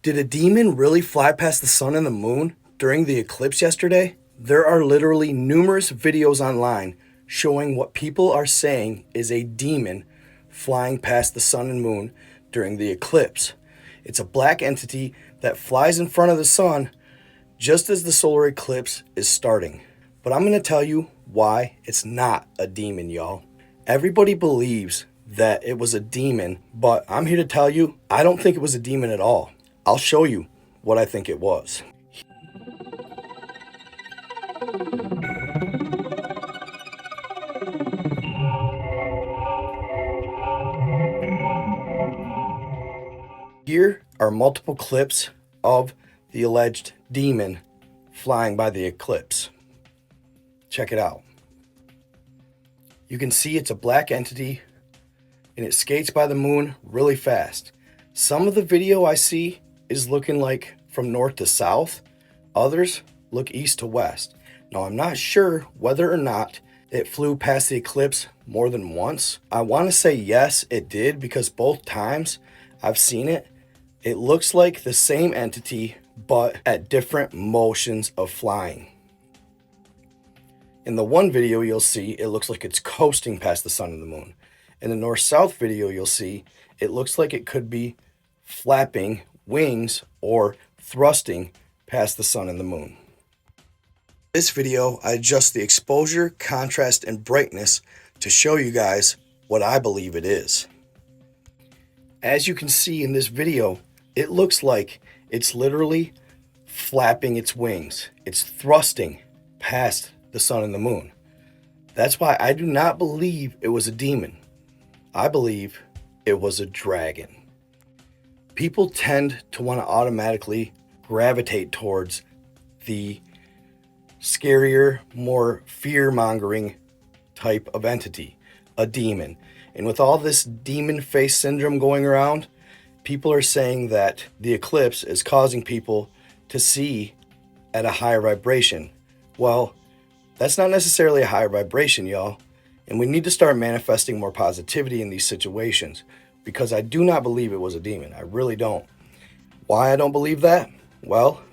Did a demon really fly past the sun and the moon during the eclipse yesterday? There are literally numerous videos online showing what people are saying is a demon flying past the sun and moon during the eclipse. It's a black entity that flies in front of the sun just as the solar eclipse is starting. But I'm going to tell you why it's not a demon, y'all. Everybody believes that it was a demon, but I'm here to tell you, I don't think it was a demon at all. I'll show you what I think it was. Here are multiple clips of the alleged demon flying by the eclipse. Check it out. You can see it's a black entity and it skates by the moon really fast. Some of the video I see is looking like from north to south. Others look east to west. Now, I'm not sure whether or not it flew past the eclipse more than once. I want to say yes, it did, because both times I've seen it, it looks like the same entity, but at different motions of flying. In the one video you'll see, it looks like it's coasting past the sun and the moon. In the north-south video you'll see, it looks like it could be flapping wings or thrusting past the sun and the moon. In this video, I adjust the exposure, contrast, and brightness to show you guys what I believe it is. As you can see in this video, it looks like it's literally flapping its wings. It's thrusting past the sun and the moon. That's why I do not believe it was a demon. I believe it was a dragon. People tend to want to automatically gravitate towards the scarier, more fear-mongering type of entity, a demon. And with all this demon face syndrome going around, people are saying that the eclipse is causing people to see at a higher vibration. Well, that's not necessarily a higher vibration, y'all. And we need to start manifesting more positivity in these situations, because I do not believe it was a demon. I really don't. Why I don't believe that? Well,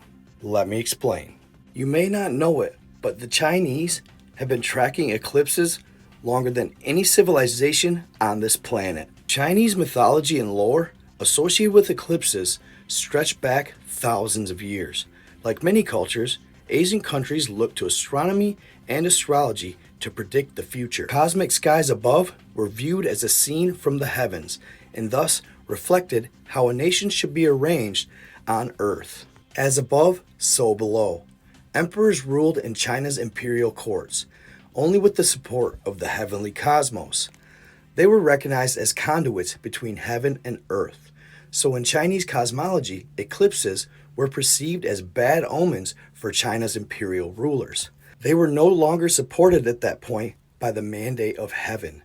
let me explain. You may not know it, but the Chinese have been tracking eclipses longer than any civilization on this planet. Chinese mythology and lore associated with eclipses stretch back thousands of years. Like many cultures, Asian countries look to astronomy and astrology to predict the future. Cosmic skies above were viewed as a scene from the heavens, and thus reflected how a nation should be arranged on Earth. As above, so below. Emperors ruled in China's imperial courts, only with the support of the heavenly cosmos. They were recognized as conduits between heaven and earth. So in Chinese cosmology, eclipses were perceived as bad omens for China's imperial rulers. They were no longer supported at that point by the mandate of heaven.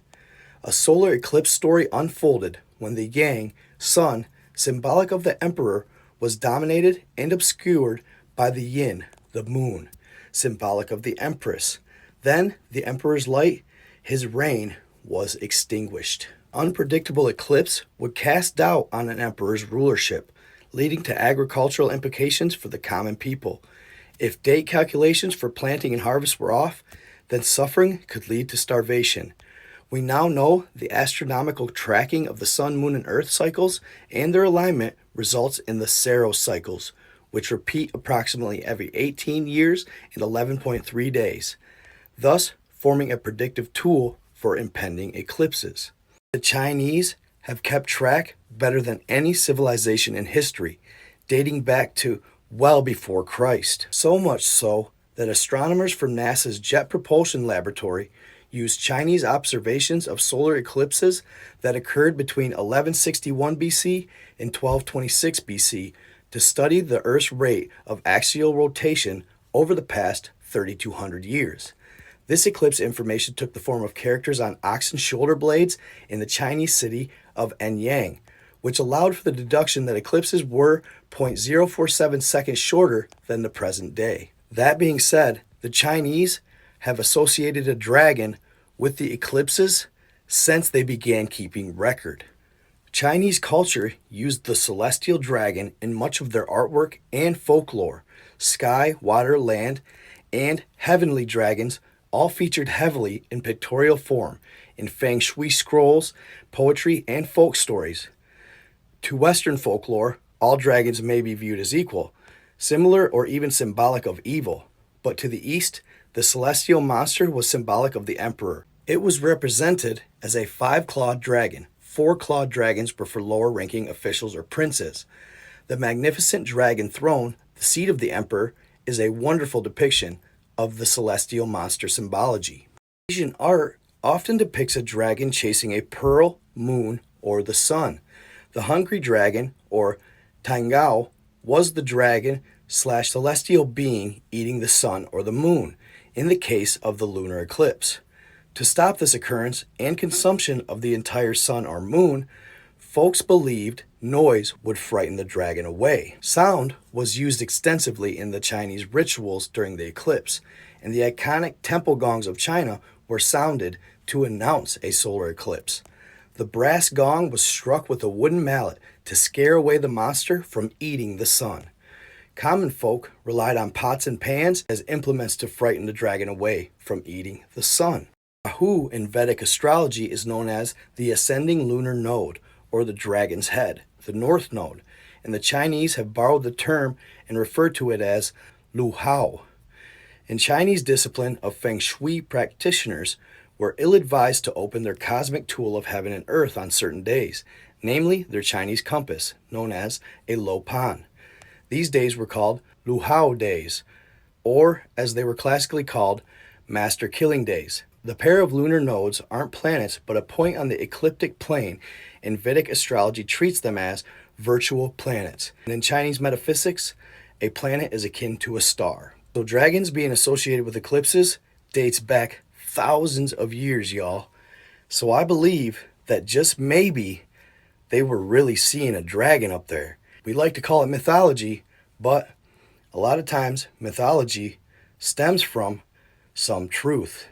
A solar eclipse story unfolded when the yang, sun, symbolic of the emperor, was dominated and obscured by the yin, the moon, symbolic of the empress. Then the emperor's light, his reign, was extinguished. Unpredictable eclipse would cast doubt on an emperor's rulership, leading to agricultural implications for the common people. If date calculations for planting and harvest were off, then suffering could lead to starvation. We now know the astronomical tracking of the sun, moon, and earth cycles and their alignment results in the Saros cycles, which repeat approximately every 18 years and 11.3 days, thus forming a predictive tool for impending eclipses. The Chinese have kept track better than any civilization in history, dating back to well before Christ. So much so that astronomers from NASA's Jet Propulsion Laboratory used Chinese observations of solar eclipses that occurred between 1161 BC and 1226 BC to study the Earth's rate of axial rotation over the past 3,200 years. This eclipse information took the form of characters on oxen shoulder blades in the Chinese city of Anyang, which allowed for the deduction that eclipses were 0.047 seconds shorter than the present day. That being said, the Chinese have associated a dragon with the eclipses since they began keeping record. Chinese culture used the celestial dragon in much of their artwork and folklore. Sky, water, land, and heavenly dragons all featured heavily in pictorial form in feng shui scrolls, poetry, and folk stories. To Western folklore, all dragons may be viewed as equal, similar or even symbolic of evil. But to the East, the celestial monster was symbolic of the emperor. It was represented as a 5-clawed dragon. 4-clawed dragons were for lower-ranking officials or princes. The magnificent dragon throne, the seat of the emperor, is a wonderful depiction of the celestial monster symbology. Asian art often depicts a dragon chasing a pearl, moon, or the sun. The hungry dragon, or Tangao, was the dragon / celestial being eating the sun or the moon, in the case of the lunar eclipse. To stop this occurrence and consumption of the entire sun or moon, folks believed noise would frighten the dragon away. Sound was used extensively in the Chinese rituals during the eclipse, and the iconic temple gongs of China were sounded to announce a solar eclipse. The brass gong was struck with a wooden mallet to scare away the monster from eating the sun. Common folk relied on pots and pans as implements to frighten the dragon away from eating the sun. Rahu in Vedic astrology is known as the ascending lunar node, or the dragon's head, the north node, and the Chinese have borrowed the term and refer to it as Lu Hao. In Chinese discipline of feng shui, practitioners were ill-advised to open their cosmic tool of heaven and earth on certain days, namely their Chinese compass, known as a lo pan. These days were called Lu Hao days, or as they were classically called, master killing days. The pair of lunar nodes aren't planets but a point on the ecliptic plane, and Vedic astrology treats them as virtual planets. And in Chinese metaphysics, a planet is akin to a star. So dragons being associated with eclipses dates back thousands of years, y'all. So I believe that just maybe they were really seeing a dragon up there. We like to call it mythology, but a lot of times mythology stems from some truth.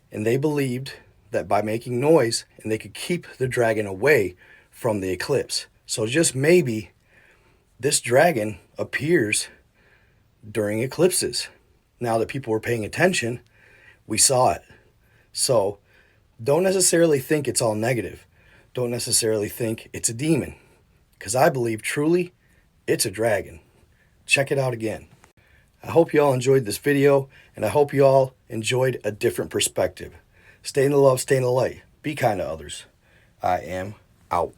And they believed that by making noise, and they could keep the dragon away from the eclipse. So just maybe this dragon appears during eclipses. Now that people were paying attention, we saw it. So don't necessarily think it's all negative. Don't necessarily think it's a demon, because I believe truly it's a dragon. Check it out again. I hope you all enjoyed this video, and I hope you all enjoyed a different perspective. Stay in the love, stay in the light. Be kind to others. I am out.